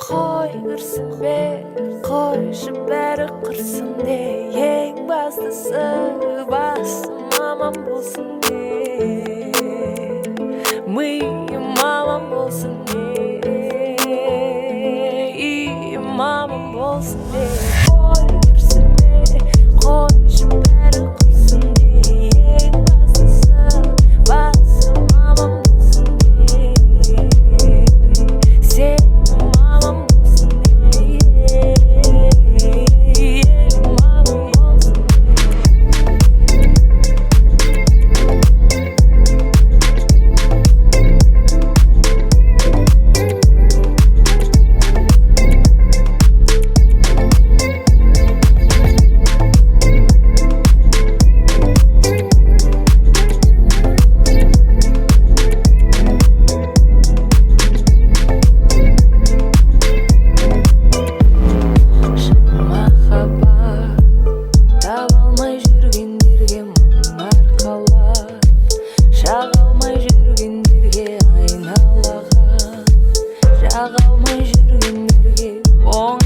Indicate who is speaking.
Speaker 1: Қой кірсін бе, қойшы бәрі қырсын де, ең бастысы басым аман болсын де, миым аман болсын де, иім аман болсын де. Қой кірсін бе, қойшы бәрі қырсын де, ең бастысы басым аман болсын де, сенім аман болсын де, елім аман болсын таба алмай жүргендерге мұң арқалап, жаға алмай жүргендерге айналаға, жаға алмай жүргендерге оң